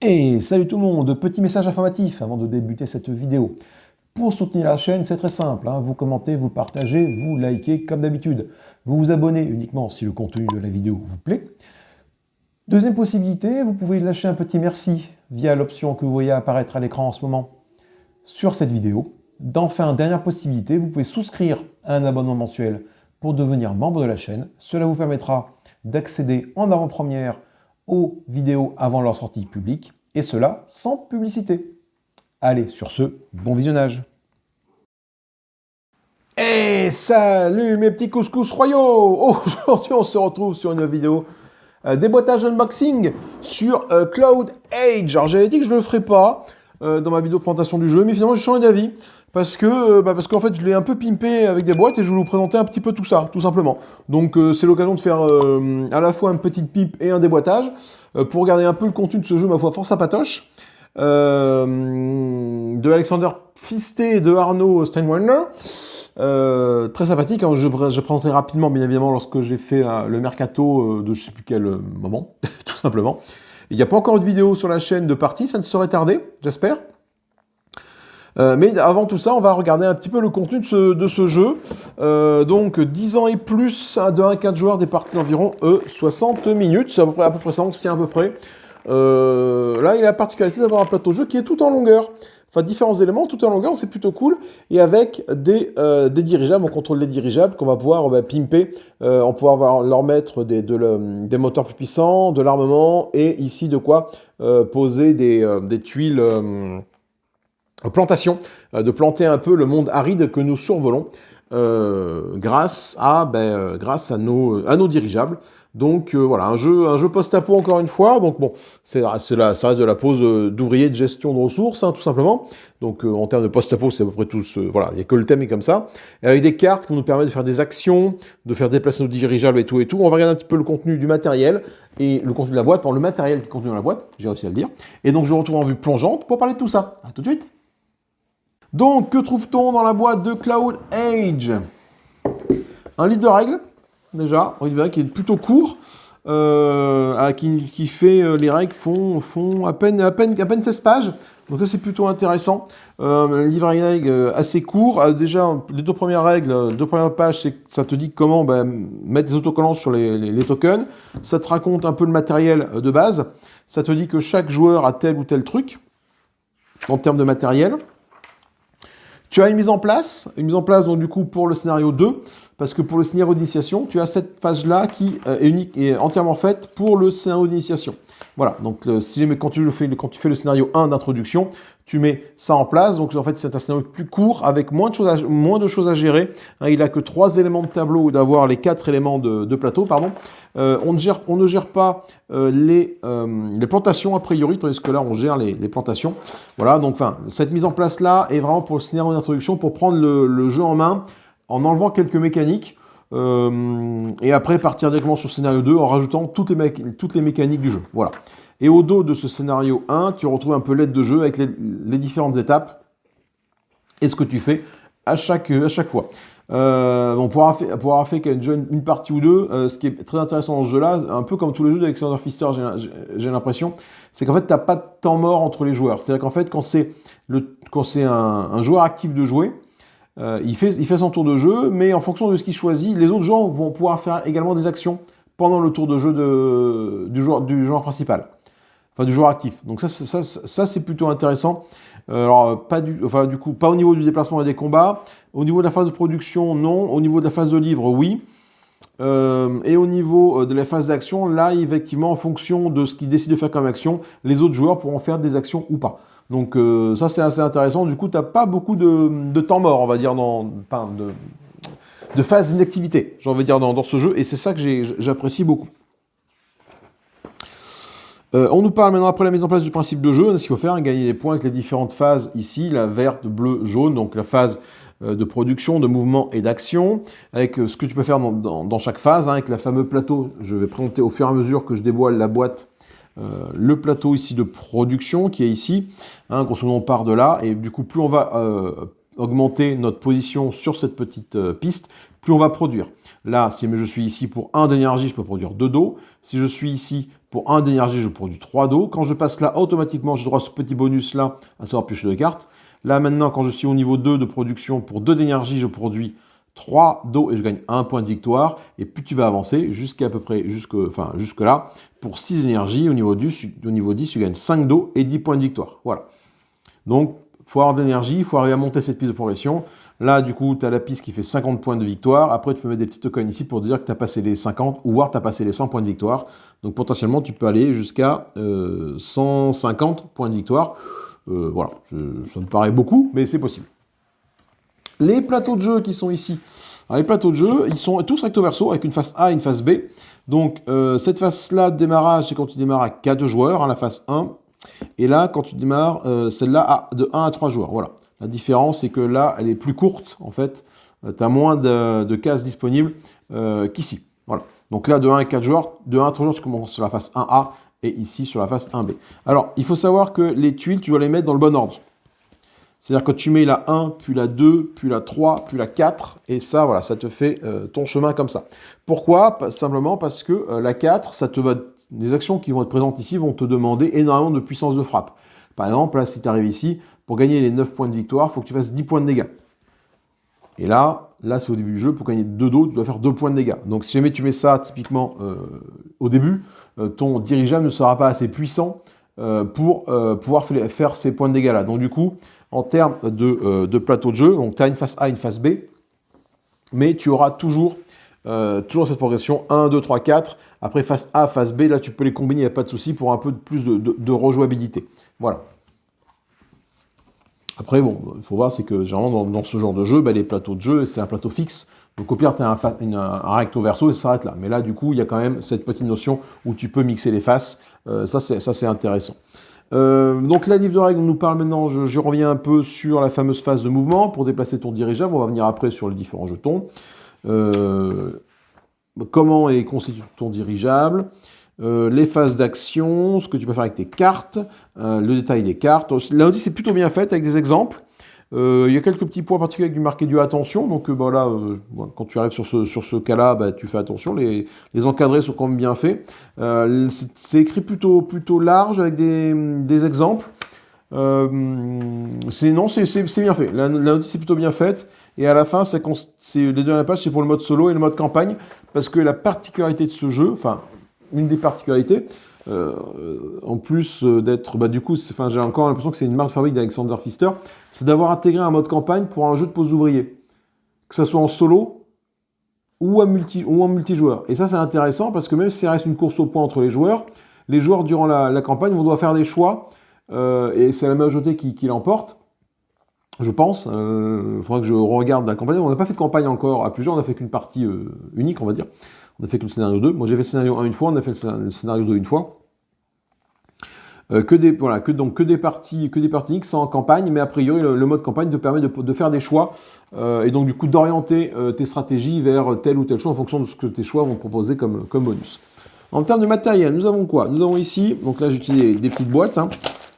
Et salut tout le monde, petit message informatif avant de débuter cette vidéo. Pour soutenir la chaîne, c'est très simple, vous commentez, vous partagez, vous likez comme d'habitude. Vous vous abonnez uniquement si le contenu de la vidéo vous plaît. Deuxième possibilité, vous pouvez lâcher un petit merci via l'option que vous voyez apparaître à l'écran en ce moment sur cette vidéo. D'enfin, dernière possibilité, vous pouvez souscrire à un abonnement mensuel pour devenir membre de la chaîne. Cela vous permettra d'accéder en avant-première aux vidéos avant leur sortie publique, et cela sans publicité. Allez, sur ce, bon visionnage. Et salut mes petits couscous royaux. Aujourd'hui, on se retrouve sur une vidéo déboîtage unboxing sur Cloud Age. Alors, j'avais dit que je ne le ferais pas dans ma vidéo de présentation du jeu, mais finalement, j'ai changé d'avis. Parce qu'en fait, je l'ai un peu pimpé avec des boîtes et je voulais vous présenter un petit peu tout ça, tout simplement. Donc, c'est l'occasion de faire à la fois une petite pipe et un déboîtage pour regarder un peu le contenu de ce jeu, ma foi, fort sympatoche. De Alexander Fisté et de Arnaud Steinwender. Très sympathique, hein. Je présenterai rapidement, bien évidemment, lorsque j'ai fait le mercato de je ne sais plus quel moment, tout simplement. Il n'y a pas encore de vidéo sur la chaîne de partie, ça ne saurait tarder, j'espère. Mais avant tout ça, on va regarder un petit peu le contenu de ce jeu. Donc 10 ans et plus de 1 à 4 joueurs, des parties d'environ 60 minutes. C'est à peu près ça, on se tient à peu près. Là, il a la particularité d'avoir un plateau de jeu qui est tout en longueur. Enfin, différents éléments, tout en longueur, c'est plutôt cool. Et avec des dirigeables, on contrôle les dirigeables qu'on va pouvoir pimper. On pourra leur mettre des moteurs plus puissants, de l'armement, et ici de quoi poser des tuiles... plantation, de planter un peu le monde aride que nous survolons grâce à nos dirigeables. Donc voilà, un jeu post-apo encore une fois. Donc bon, ça reste de la pose d'ouvrier de gestion de ressources, tout simplement. Donc en termes de post-apo, c'est à peu près tout voilà, il n'y a que le thème est comme ça. Et avec des cartes qui nous permettent de faire des actions, de faire déplacer nos dirigeables et tout et tout. On va regarder un petit peu le contenu du matériel et le contenu de la boîte, le matériel qui est contenu dans la boîte, j'ai réussi à le dire. Et donc je vous retrouve en vue plongeante pour parler de tout ça. À tout de suite. Donc, que trouve-t-on dans la boîte de Cloud Age? Un livre de règles, déjà, un livre de règles qui est plutôt court, qui fait, les règles font à peine 16 pages, donc ça c'est plutôt intéressant. Un livre de règles assez court, déjà les deux premières pages, ça te dit comment mettre des autocollants sur les tokens, ça te raconte un peu le matériel de base, ça te dit que chaque joueur a tel ou tel truc, en termes de matériel. Tu as une mise en place donc du coup pour le scénario 2, parce que pour le scénario d'initiation, tu as cette page-là qui est unique et entièrement faite pour le scénario d'initiation. Voilà, donc quand tu fais le scénario 1 d'introduction, tu mets ça en place, donc en fait c'est un scénario plus court, avec moins de choses à gérer. Il n'a que 3 éléments de tableau ou d'avoir les 4 éléments de plateau, pardon. On ne gère pas les plantations a priori, tandis que là on gère les plantations. Voilà, donc cette mise en place là est vraiment pour le scénario d'introduction, pour prendre le jeu en main, en enlevant quelques mécaniques, et après partir directement sur le scénario 2 en rajoutant toutes les mécaniques du jeu. Voilà. Et au dos de ce scénario 1, tu retrouves un peu l'aide de jeu avec les différentes étapes et ce que tu fais à chaque fois. On pourra faire déjà une partie ou deux. Ce qui est très intéressant dans ce jeu-là, un peu comme tous les jeux d'Alexander Pfister, j'ai l'impression, c'est qu'en fait, tu n'as pas de temps mort entre les joueurs. C'est-à-dire qu'en fait, quand c'est un joueur actif de jouer, il fait son tour de jeu, mais en fonction de ce qu'il choisit, les autres joueurs vont pouvoir faire également des actions pendant le tour de jeu du joueur principal, enfin du joueur actif. Donc ça c'est plutôt intéressant. Alors du coup pas au niveau du déplacement et des combats, au niveau de la phase de production non, au niveau de la phase de livre oui, et au niveau de la phase d'action là effectivement en fonction de ce qu'ils décident de faire comme action, les autres joueurs pourront faire des actions ou pas. Donc ça c'est assez intéressant. Du coup tu n'as pas beaucoup de temps mort, on va dire, de phase d'inactivité, j'ai envie de dire, dans ce jeu, et c'est ça que j'apprécie beaucoup. On nous parle maintenant, après la mise en place du principe de jeu, ce qu'il faut faire, gagner des points avec les différentes phases ici, la verte, bleue, jaune, donc la phase de production, de mouvement et d'action, avec ce que tu peux faire dans chaque phase, avec le fameux plateau. Je vais présenter au fur et à mesure que je dévoile la boîte, le plateau ici de production qui est ici, grosso modo on part de là, et du coup plus on va augmenter notre position sur cette petite piste, plus on va produire. Là, si je suis ici pour 1 d'énergie, je peux produire 2 d'eau. Si je suis ici pour 1 d'énergie, je produis 3 d'eau. Quand je passe là, automatiquement, j'ai droit à ce petit bonus-là, à savoir piocher de cartes. Là, maintenant, quand je suis au niveau 2 de production, pour 2 d'énergie, je produis 3 d'eau et je gagne 1 point de victoire. Et plus tu vas avancer, jusqu'à peu près, jusque là, pour 6 d'énergie, au niveau 10, tu gagnes 5 d'eau et 10 points de victoire. Voilà. Donc, il faut avoir de l'énergie, il faut arriver à monter cette piste de progression. Là, du coup, tu as la piste qui fait 50 points de victoire. Après, tu peux mettre des petits tokens ici pour dire que tu as passé les 50 ou voire tu as passé les 100 points de victoire. Donc, potentiellement, tu peux aller jusqu'à 150 points de victoire. Voilà, ça me paraît beaucoup, mais c'est possible. Les plateaux de jeu qui sont ici. Alors, les plateaux de jeu, ils sont tous recto verso avec une face A et une face B. Donc, cette face-là de démarrage, c'est quand tu démarres à 4 joueurs, hein, la face 1. Et là, quand tu démarres, celle-là, de 1 à 3 joueurs. Voilà. La différence, c'est que là, elle est plus courte, en fait. Tu as moins de cases disponibles qu'ici. Voilà. Donc là, de 1 à 4 joueurs, de 1 à 3 joueurs, tu commences sur la face 1A et ici sur la face 1B. Alors, il faut savoir que les tuiles, tu dois les mettre dans le bon ordre. C'est-à-dire que tu mets la 1, puis la 2, puis la 3, puis la 4, et ça, voilà, ça te fait ton chemin comme ça. Pourquoi? Simplement parce que la 4, les actions qui vont être présentes ici vont te demander énormément de puissance de frappe. Par exemple, là, si tu arrives ici, pour gagner les 9 points de victoire, il faut que tu fasses 10 points de dégâts. Et là c'est au début du jeu, pour gagner 2 d'eau, tu dois faire 2 points de dégâts. Donc si jamais tu mets ça typiquement au début, ton dirigeable ne sera pas assez puissant pour pouvoir faire ces points de dégâts là. Donc du coup, en termes de plateau de jeu, tu as une face A, une face B, mais tu auras toujours cette progression 1, 2, 3, 4. Après, face A, face B, là, tu peux les combiner, il n'y a pas de souci, pour un peu plus de rejouabilité. Voilà. Après, bon, il faut voir, c'est que généralement, dans ce genre de jeu, les plateaux de jeu, c'est un plateau fixe. Donc, au pire, tu as un recto verso et ça s'arrête là. Mais là, du coup, il y a quand même cette petite notion où tu peux mixer les faces. Ça, c'est intéressant. Donc, la livre de règles, on nous parle maintenant, je reviens un peu sur la fameuse phase de mouvement pour déplacer ton dirigeable. On va venir après sur les différents jetons. Comment est constitué ton dirigeable, les phases d'action, ce que tu peux faire avec tes cartes, le détail des cartes. Là aussi, c'est plutôt bien fait avec des exemples. Il y a quelques petits points particuliers avec du marqué du attention. Donc là, quand tu arrives sur ce cas-là, tu fais attention. Les encadrés sont quand même bien faits. C'est écrit plutôt large avec des exemples. C'est bien fait. La notice est plutôt bien faite. Et à la fin, les deux dernières pages, c'est pour le mode solo et le mode campagne. Parce que la particularité de ce jeu, enfin, une des particularités, en plus d'être, du coup, j'ai encore l'impression que c'est une marque de fabrique d'Alexander Pfister, c'est d'avoir intégré un mode campagne pour un jeu de pose ouvrier. Que ce soit en solo ou en multijoueur. Et ça, c'est intéressant parce que même si ça reste une course au point entre les joueurs durant la campagne, vont devoir faire des choix. Et c'est la majorité qui l'emporte, je pense. Il faudra que je regarde la campagne. On n'a pas fait de campagne encore à plusieurs, on n'a fait qu'une partie unique, on va dire. On a fait que le scénario 2. Moi, j'ai fait le scénario 1 une fois, on a fait le scénario 2 une fois. Que des parties uniques, sans campagne, mais a priori, le mode campagne te permet de faire des choix, et donc du coup d'orienter tes stratégies vers tel ou tel choix en fonction de ce que tes choix vont proposer comme bonus. En termes de matériel, nous avons quoi? Nous avons ici, donc là j'utilise des petites boîtes, hein.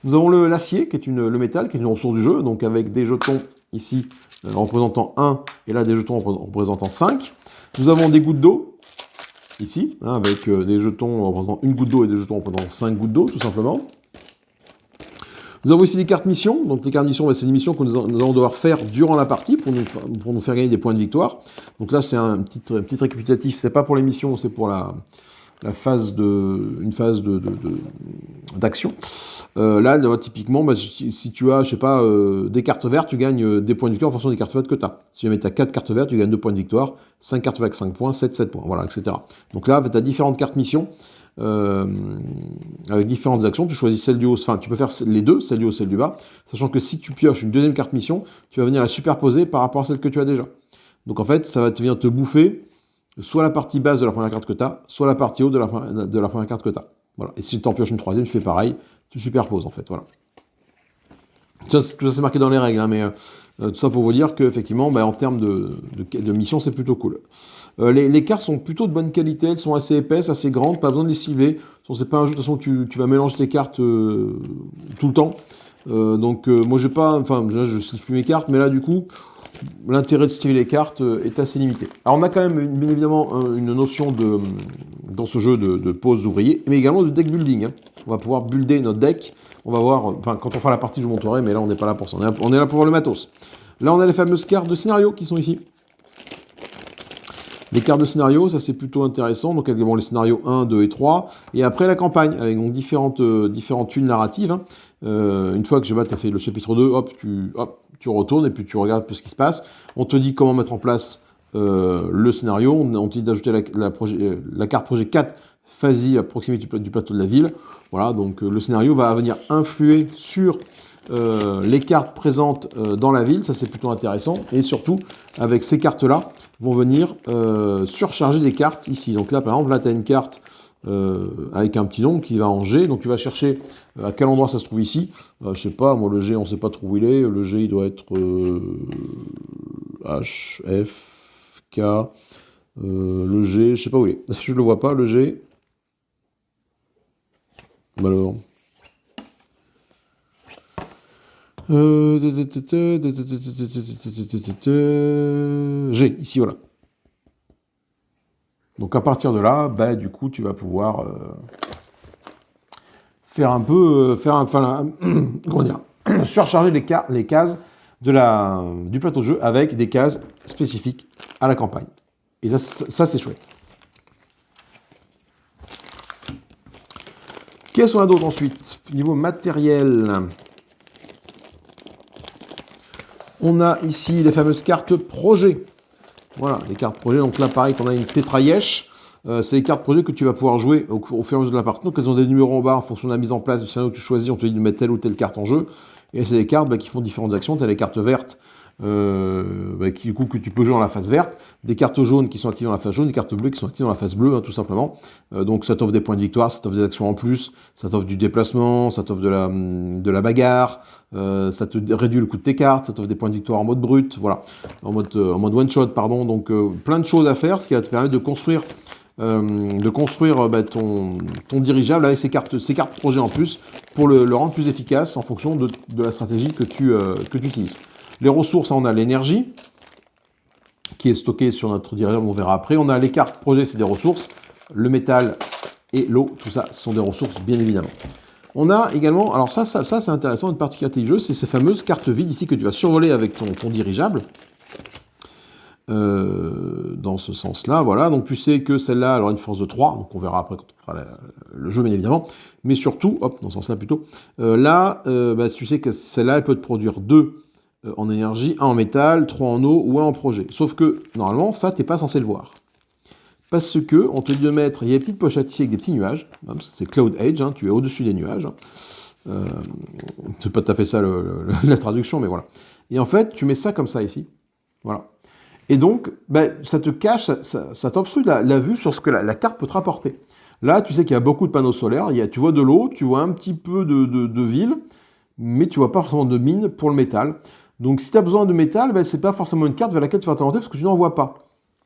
Nous avons l'acier, qui est le métal, qui est une ressource du jeu, donc avec des jetons ici représentant 1, et là des jetons représentant 5. Nous avons des gouttes d'eau, ici, hein, avec des jetons représentant une goutte d'eau et des jetons représentant 5 gouttes d'eau, tout simplement. Nous avons ici les cartes missions. Donc les cartes missions, c'est des missions que nous allons devoir faire durant la partie pour nous faire gagner des points de victoire. Donc là, c'est un petit récapitulatif. C'est pas pour les missions, c'est pour une phase d'action. Là, typiquement, si tu as, je sais pas, des cartes vertes, tu gagnes des points de victoire en fonction des cartes vertes que tu as. Si jamais tu as 4 cartes vertes, tu gagnes 2 points de victoire, 5 cartes vertes, 5 points, 7 points, voilà, etc. Donc là, tu as différentes cartes missions, avec différentes actions. Tu choisis celle du haut, enfin, tu peux faire les deux, celle du haut, celle du bas, sachant que si tu pioches une deuxième carte mission, tu vas venir la superposer par rapport à celle que tu as déjà. Donc en fait, ça va venir te bouffer soit la partie basse de la première carte que tu as, soit la partie haute de la première carte que tu as. Voilà. Et si tu en pioches une troisième, tu fais pareil, tu superposes en fait. Voilà. Tout ça c'est marqué dans les règles, hein, mais tout ça pour vous dire qu'effectivement, en termes de mission, c'est plutôt cool. Les cartes sont plutôt de bonne qualité, elles sont assez épaisses, assez grandes, pas besoin de les cibler. C'est pas un jeu de toute façon tu vas mélanger tes cartes tout le temps. Moi, j'ai pas... Enfin, déjà, je siffle plus mes cartes, mais là, du coup, l'intérêt de stifler les cartes est assez limité. Alors, on a quand même, bien évidemment, une notion dans ce jeu de pose d'ouvrier, mais également de deck building. Hein. On va pouvoir builder notre deck. On va voir... Enfin, quand on fera la partie, je vous montrerai, mais là, on n'est pas là pour ça. On est là pour voir le matos. Là, on a les fameuses cartes de scénario qui sont ici. Les cartes de scénario, ça c'est plutôt intéressant. Donc, bon, les scénarios 1, 2 et 3. Et après, la campagne, avec donc, différentes tuiles narratives. Hein. Une fois que tu as fait le chapitre 2, hop, tu retournes et puis tu regardes un peu ce qui se passe. On te dit comment mettre en place le scénario. On te dit d'ajouter la carte projet 4 Fazi à proximité du plateau de la ville. Voilà, donc le scénario va venir influer sur les cartes présentes dans la ville, ça c'est plutôt intéressant, et surtout avec ces cartes-là vont venir surcharger des cartes ici. Donc là par exemple, là tu as une carte avec un petit nom qui va en G, donc tu vas chercher à quel endroit ça se trouve ici. Je sais pas, moi le G on sait pas trop où il est, le G il doit être H, F, K, le G, je sais pas où il est, je le vois pas, le G. Alors... G, ici, voilà. Donc à partir de là, bah, du coup, tu vas pouvoir faire un peu, comment dire, surcharger les cases du plateau de jeu avec des cases spécifiques à la campagne. Et ça c'est chouette. Qu'est-ce qu'on a d'autre ensuite? Niveau matériel, on a ici les fameuses cartes projet. Voilà, les cartes projet. Donc là, pareil, on a une Tetrayesh. C'est les cartes projet que tu vas pouvoir jouer au fur et à mesure de la partie. Donc elles ont des numéros en bas en fonction de la mise en place du scénario que tu choisis. On te dit de mettre telle ou telle carte en jeu. Et c'est des cartes qui font différentes actions. Tu as les cartes vertes du coup, que tu peux jouer dans la phase verte, des cartes jaunes qui sont actives dans la phase jaune, des cartes bleues qui sont actives dans la phase bleue, hein, tout simplement. Donc ça t'offre des points de victoire, ça t'offre des actions en plus, ça t'offre du déplacement, ça t'offre de la bagarre, ça te réduit le coût de tes cartes, ça t'offre des points de victoire en mode brut, voilà, en mode one shot, pardon. Donc plein de choses à faire, ce qui va te permettre de construire ton dirigeable avec ces cartes projet en plus pour le rendre plus efficace en fonction de la stratégie que tu utilises. Les ressources, on a l'énergie qui est stockée sur notre dirigeable, on verra après. On a les cartes projet, c'est des ressources. Le métal et l'eau, tout ça, ce sont des ressources, bien évidemment. On a également, alors ça c'est intéressant, une particularité du jeu, c'est ces fameuses cartes vides ici que tu vas survoler avec ton dirigeable. Dans ce sens-là, voilà. Donc tu sais que celle-là, elle aura une force de 3, donc on verra après quand on fera le jeu, bien évidemment. Mais surtout, hop, dans ce sens-là plutôt, tu sais que celle-là, elle peut te produire 2 en énergie, 1 en métal, 3 en eau ou 1 en projet. Sauf que, normalement, ça, t'es pas censé le voir. Parce que, on te dit de mettre, il y a des petites pochettes ici avec des petits nuages, c'est Cloud Edge, hein, tu es au-dessus des nuages. C'est pas tout à fait ça la traduction, mais voilà. Et en fait, tu mets ça comme ça ici, voilà. Et donc, ça te cache, ça t'obstrue la vue sur ce que la carte peut te rapporter. Là, tu sais qu'il y a beaucoup de panneaux solaires, tu vois de l'eau, tu vois un petit peu de ville, mais tu vois pas forcément de mine pour le métal. Donc si tu as besoin de métal, c'est pas forcément une carte vers laquelle tu vas t'orienter parce que tu n'en vois pas.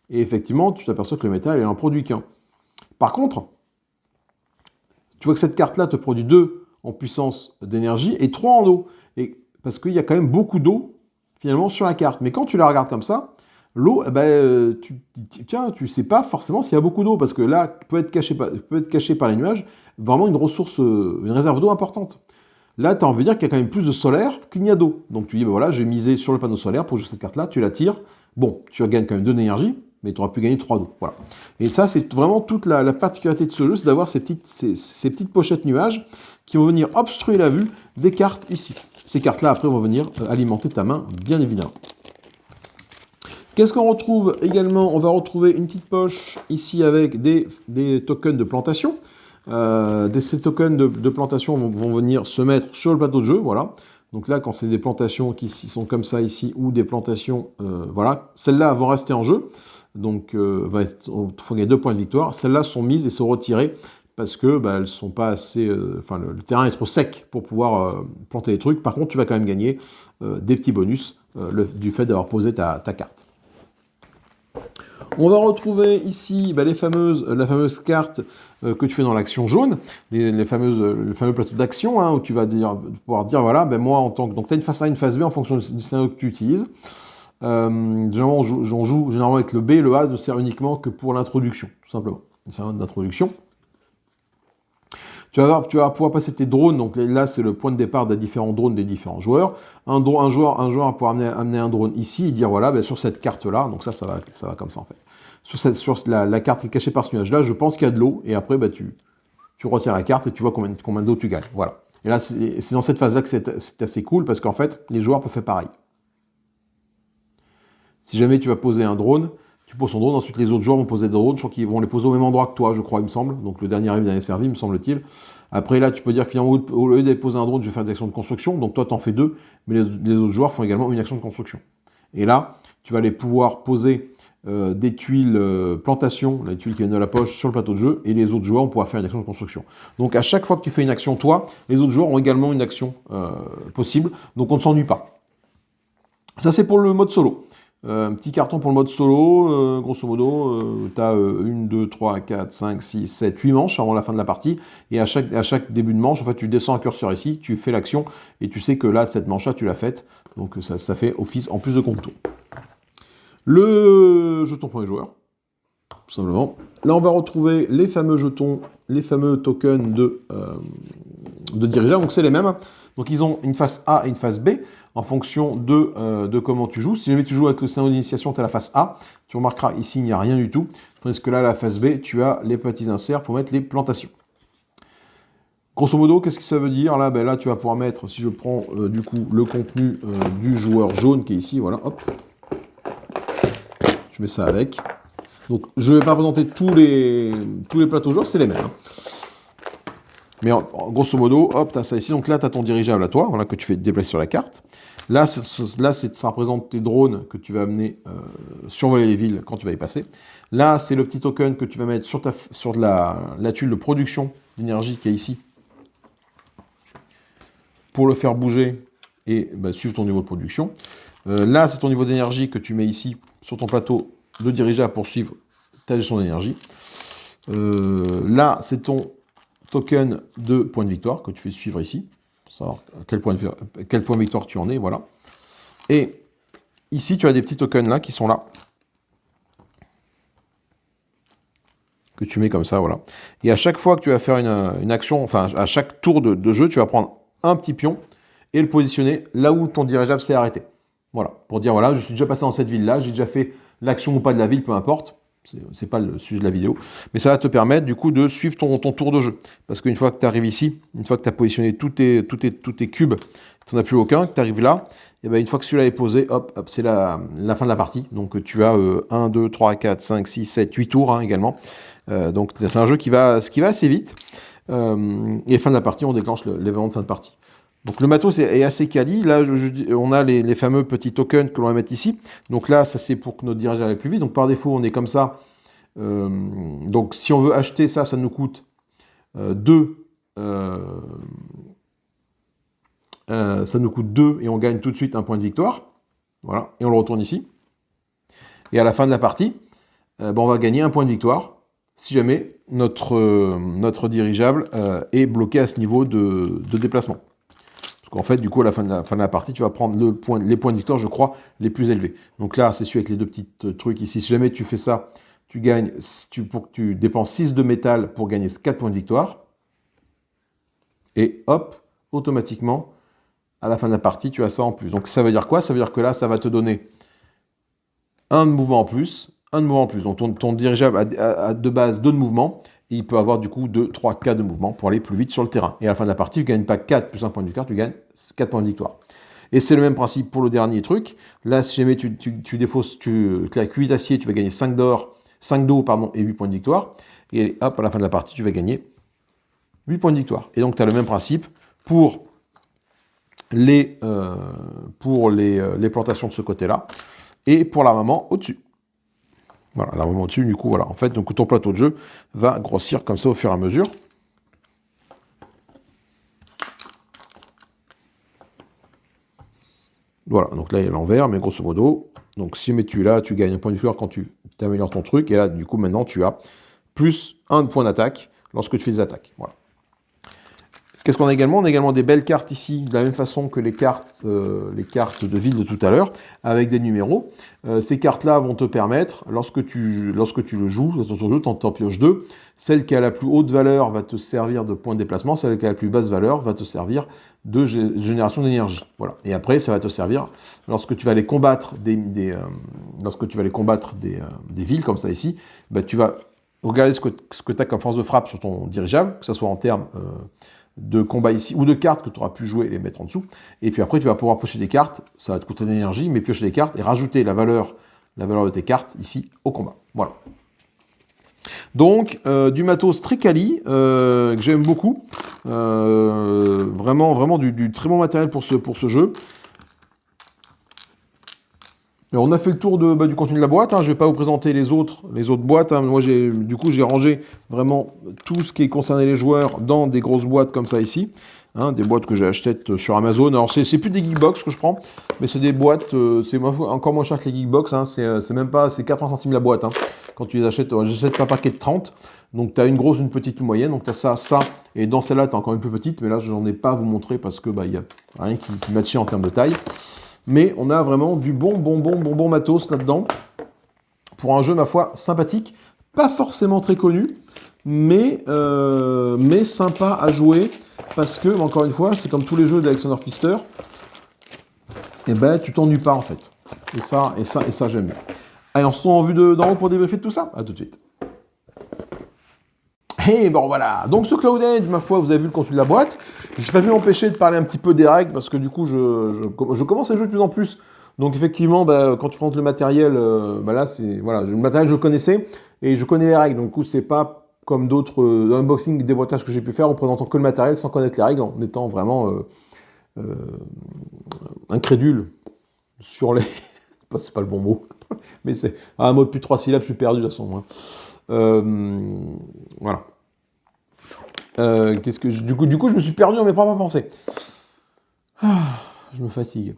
Et effectivement, tu t'aperçois que le métal, il en produit qu'un. Par contre, tu vois que cette carte-là te produit 2 en puissance d'énergie et 3 en eau. Et parce qu'il y a quand même beaucoup d'eau, finalement, sur la carte. Mais quand tu la regardes comme ça, l'eau, tu sais pas forcément s'il y a beaucoup d'eau, parce que là, peut être caché par les nuages, vraiment une ressource, une réserve d'eau importante. Là, tu as envie de dire qu'il y a quand même plus de solaire qu'il n'y a d'eau. Donc tu dis, voilà, j'ai misé sur le panneau solaire pour jouer cette carte-là, tu la tires. Bon, tu gagnes quand même 2 d'énergie, mais tu auras pu gagner 3 d'eau. Voilà. Et ça, c'est vraiment toute la particularité de ce jeu, c'est d'avoir ces petites pochettes nuages qui vont venir obstruer la vue des cartes ici. Ces cartes-là, après, vont venir alimenter ta main, bien évidemment. Qu'est-ce qu'on retrouve également? On va retrouver une petite poche ici avec des tokens de plantation. Ces tokens de plantation vont venir se mettre sur le plateau de jeu, voilà. Donc là, quand c'est des plantations qui sont comme ça ici, ou des plantations, voilà, celles-là vont rester en jeu. Donc, il faut gagner 2 points de victoire. Celles-là sont mises et sont retirées parce que elles sont pas assez, le terrain est trop sec pour pouvoir planter des trucs. Par contre, tu vas quand même gagner des petits bonus du fait d'avoir posé ta carte. On va retrouver ici la fameuse carte que tu fais dans l'action jaune, le fameux plateau d'action, hein, où tu vas pouvoir dire, voilà, ben moi, en tant que... Donc, tu as une face A, une face B en fonction du scénario que tu utilises. Généralement, on joue généralement avec le B, le A ne sert uniquement que pour l'introduction, tout simplement. C'est un d'introduction. Tu vas pouvoir passer tes drones, donc là c'est le point de départ des différents drones des différents joueurs. Un joueur va pouvoir amener un drone ici et dire voilà, ben, sur cette carte-là, donc ça va comme ça en fait. Sur la carte qui est cachée par ce nuage-là, je pense qu'il y a de l'eau, et après ben, tu retires la carte et tu vois combien d'eau tu gagnes. Voilà. Et là, c'est dans cette phase-là que c'est assez cool, parce qu'en fait, les joueurs peuvent faire pareil. Si jamais tu vas poser un drone, tu poses ton drone, ensuite les autres joueurs vont poser des drones, je crois qu'ils vont les poser au même endroit que toi, je crois, il me semble. Donc le dernier arrive, dernier servi, me semble-t-il. Après là, tu peux dire que finalement, au lieu d'aller poser un drone, je vais faire des actions de construction. Donc toi, tu en fais 2, mais les autres joueurs font également une action de construction. Et là, tu vas aller pouvoir poser des tuiles plantation, les tuiles qui viennent de la poche, sur le plateau de jeu, et les autres joueurs vont pouvoir faire une action de construction. Donc à chaque fois que tu fais une action, toi, les autres joueurs ont également une action possible, donc on ne s'ennuie pas. Ça, c'est pour le mode solo. Un petit carton pour le mode solo, grosso modo, tu as 1, 2, 3, 4, 5, 6, 7, 8 manches avant la fin de la partie, et à chaque début de manche, en fait, tu descends un curseur ici, tu fais l'action, et tu sais que là, cette manche-là, tu l'as faite, donc ça fait office en plus de contour. Le jeton premier joueur, tout simplement. Là, on va retrouver les fameux jetons, les fameux tokens de dirigeables, donc c'est les mêmes. Donc ils ont une face A et une face B, en fonction de comment tu joues. Si jamais tu joues avec le scénario d'initiation, tu as la face A, tu remarqueras ici, il n'y a rien du tout. Tandis que là, la face B, tu as les petits inserts pour mettre les plantations. Grosso modo, qu'est-ce que ça veut dire? Là, ben là, tu vas pouvoir mettre, si je prends du coup le contenu du joueur jaune qui est ici, voilà, hop. Je mets ça avec. Donc, je ne vais pas présenter tous les plateaux joueurs, c'est les mêmes. Hein. Mais grosso modo, hop, tu as ça ici. Donc là, tu as ton dirigeable à toi, voilà, que tu fais déplacer sur la carte. Là, ça représente tes drones que tu vas amener survoler les villes quand tu vas y passer. Là, c'est le petit token que tu vas mettre sur la tuile de production d'énergie qui est ici pour le faire bouger et suivre ton niveau de production. Là, c'est ton niveau d'énergie que tu mets ici sur ton plateau de dirigeable pour suivre ta gestion d'énergie. Là, c'est ton token de point de victoire que tu fais suivre ici, pour savoir quel point de victoire tu en es, voilà. Et ici, tu as des petits tokens là qui sont là, que tu mets comme ça, voilà. Et à chaque fois que tu vas faire une action, enfin à chaque tour de jeu, tu vas prendre un petit pion et le positionner là où ton dirigeable s'est arrêté. Voilà, pour dire voilà, je suis déjà passé dans cette ville-là, j'ai déjà fait l'action ou pas de la ville, peu importe. C'est pas le sujet de la vidéo, mais ça va te permettre du coup de suivre ton tour de jeu. Parce qu'une fois que tu arrives ici, une fois que tu as positionné tous tes cubes, tu n'en as plus aucun, que tu arrives là, et bien une fois que celui-là est posé, hop, c'est la fin de la partie. Donc tu as 1, 2, 3, 4, 5, 6, 7, 8 tours hein, également. Donc c'est un jeu qui va assez vite. Et fin de la partie, on déclenche l'événement de fin de partie. Donc le matos est assez quali. Là, on a les fameux petits tokens que l'on va mettre ici. Donc là, ça c'est pour que notre dirigeable aille plus vite. Donc par défaut, on est comme ça. Donc si on veut acheter ça, ça nous coûte 2. Ça nous coûte 2 et on gagne tout de suite un point de victoire. Voilà, et on le retourne ici. Et à la fin de la partie, on va gagner un point de victoire si jamais notre dirigeable est bloqué à ce niveau de déplacement. En fait, du coup, à la fin de la partie, tu vas prendre les points de victoire, je crois, les plus élevés. Donc là, c'est celui avec les deux petits trucs ici. Si jamais tu fais ça, tu gagnes, tu dépenses 6 de métal pour gagner 4 points de victoire. Et hop, automatiquement, à la fin de la partie, tu as ça en plus. Donc ça veut dire quoi? Ça veut dire que là, ça va te donner un de mouvement en plus, un de mouvement en plus. Donc ton dirigeable a de base 2 de mouvement. Et il peut avoir du coup 2, 3, 4 de mouvement pour aller plus vite sur le terrain. Et à la fin de la partie, tu ne gagnes pas 4 plus 1 point de victoire, tu gagnes 4 points de victoire. Et c'est le même principe pour le dernier truc. Là, si jamais tu défausses, tu claques 8 acier, tu vas gagner 5 d'eau et 8 points de victoire. Et hop, à la fin de la partie, tu vas gagner 8 points de victoire. Et donc, tu as le même principe pour les plantations de ce côté-là et pour l'armement au-dessus. Voilà, l'armement au-dessus, du coup, voilà. En fait, donc ton plateau de jeu va grossir comme ça au fur et à mesure. Voilà, donc là, il y a l'envers, mais grosso modo, donc si tu es là, tu gagnes un point de victoire quand tu améliores ton truc, et là, du coup, maintenant, tu as plus 1 point d'attaque lorsque tu fais des attaques. Voilà. Qu'est-ce qu'on a également? On a également des belles cartes ici, de la même façon que les cartes de ville de tout à l'heure, avec des numéros. Ces cartes-là vont te permettre, lorsque tu le joues, dans ton jeu, t'en pioches deux. Celle qui a la plus haute valeur va te servir de point de déplacement, celle qui a la plus basse valeur va te servir de génération d'énergie. Voilà. Et après, ça va te servir, lorsque tu vas aller combattre des villes, comme ça ici, bah, tu vas regarder ce que tu as comme force de frappe sur ton dirigeable, que ce soit en termes de combat ici, ou de cartes que tu auras pu jouer et les mettre en dessous. Et puis après, tu vas pouvoir piocher des cartes, ça va te coûter de l'énergie, mais piocher des cartes et rajouter la valeur de tes cartes ici au combat. Voilà. Donc, du matos très quali, que j'aime beaucoup. Vraiment du très bon matériel pour ce jeu. Alors, on a fait le tour du contenu de la boîte, hein. Je ne vais pas vous présenter les autres boîtes, hein. Moi, j'ai rangé vraiment tout ce qui concernait les joueurs dans des grosses boîtes comme ça ici, hein, des boîtes que j'ai achetées sur Amazon. Alors, c'est plus des Geekbox que je prends, mais c'est des boîtes, c'est encore moins cher que les Geekbox, hein. C'est même pas, c'est 80 centimes la boîte, hein. Quand tu les achètes, j'achète un paquet de 30, donc tu as une grosse, une petite, une moyenne, donc tu as ça, et dans celle-là, tu as encore une plus petite, mais là, je n'en ai pas à vous montrer parce que il n'y a rien qui matchait en termes de taille. Mais on a vraiment du bon matos là-dedans, pour un jeu, ma foi, sympathique, pas forcément très connu, mais sympa à jouer, parce que, encore une fois, c'est comme tous les jeux d'Alexander Pfister, et ben tu t'ennuies pas en fait. Et ça j'aime bien. Allez, on se retrouve en vue d'en haut pour débriefer de tout ça. À tout de suite. Et bon voilà, donc ce Cloud Edge, ma foi, vous avez vu le contenu de la boîte. Je n'ai pas pu m'empêcher de parler un petit peu des règles, parce que du coup, je commence à jouer de plus en plus. Donc effectivement, quand tu prends le matériel, là, le matériel je le connaissais, et je connais les règles. Donc du coup, c'est pas comme d'autres unboxing, déboîtages que j'ai pu faire en présentant que le matériel sans connaître les règles, en étant vraiment incrédule sur les... c'est pas le bon mot, mais c'est un mot de plus de 3 syllabes, je suis perdu de toute façon. Voilà. Du coup, je me suis perdu dans mes propres pensées. Je me fatigue.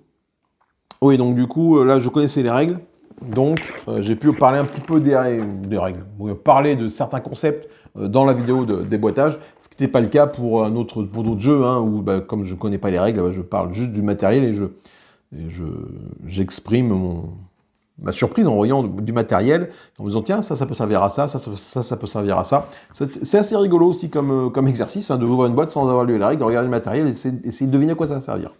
Oui, donc du coup, là, je connaissais les règles. Donc, j'ai pu parler un petit peu des règles. Parler de certains concepts dans la vidéo de déboîtage, ce qui n'était pas le cas pour d'autres jeux, hein, où, comme je ne connais pas les règles, je parle juste du matériel et j'exprime ma surprise en voyant du matériel, en me disant tiens, ça peut servir à ça, ça peut servir à ça. C'est assez rigolo aussi comme exercice, hein, de ouvrir une boîte sans avoir lu les règles, de regarder le matériel et essayer de deviner à quoi ça va servir.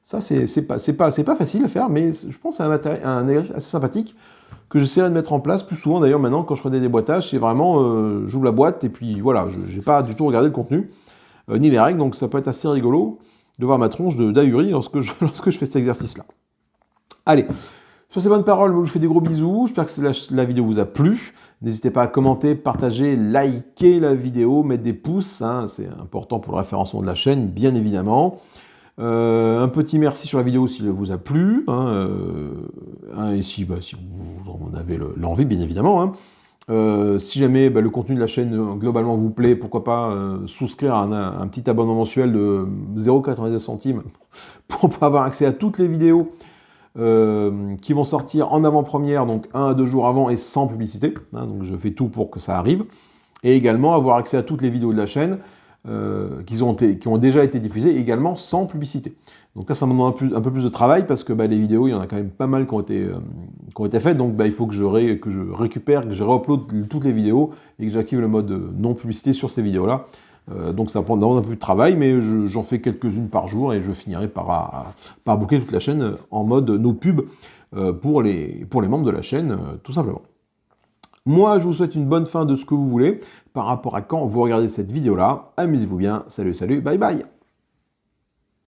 Ça, c'est pas facile à faire, mais je pense que c'est un exercice assez sympathique que j'essaierai de mettre en place plus souvent. D'ailleurs, maintenant, quand je fais des déboîtages, c'est vraiment, j'ouvre la boîte et puis voilà, je n'ai pas du tout regardé le contenu, ni les règles, donc ça peut être assez rigolo de voir ma tronche d'ahuri lorsque je fais cet exercice-là. Allez, sur ces bonnes paroles, je vous fais des gros bisous, j'espère que la vidéo vous a plu. N'hésitez pas à commenter, partager, liker la vidéo, mettre des pouces, hein, c'est important pour le référencement de la chaîne, bien évidemment. Un petit merci sur la vidéo s'il vous a plu, hein, et si vous en avez l'envie, bien évidemment. Hein. Si jamais le contenu de la chaîne globalement vous plaît, pourquoi pas souscrire à un petit abonnement mensuel de 0,99 centimes pour pas avoir accès à toutes les vidéos qui vont sortir en avant-première, donc 1 à 2 jours avant et sans publicité. Hein, donc je fais tout pour que ça arrive. Et également avoir accès à toutes les vidéos de la chaîne qui ont déjà été diffusées, également sans publicité. Donc là, ça me demande un peu plus de travail parce que les vidéos, il y en a quand même pas mal qui ont été faites. Donc il faut que je récupère, que je réupload toutes les vidéos et que j'active le mode non publicité sur ces vidéos-là. Donc ça prend un peu de travail, mais j'en fais quelques-unes par jour et je finirai par booker toute la chaîne en mode no pub pour les membres de la chaîne, tout simplement. Moi, je vous souhaite une bonne fin de ce que vous voulez par rapport à quand vous regardez cette vidéo-là. Amusez-vous bien. Salut, bye bye.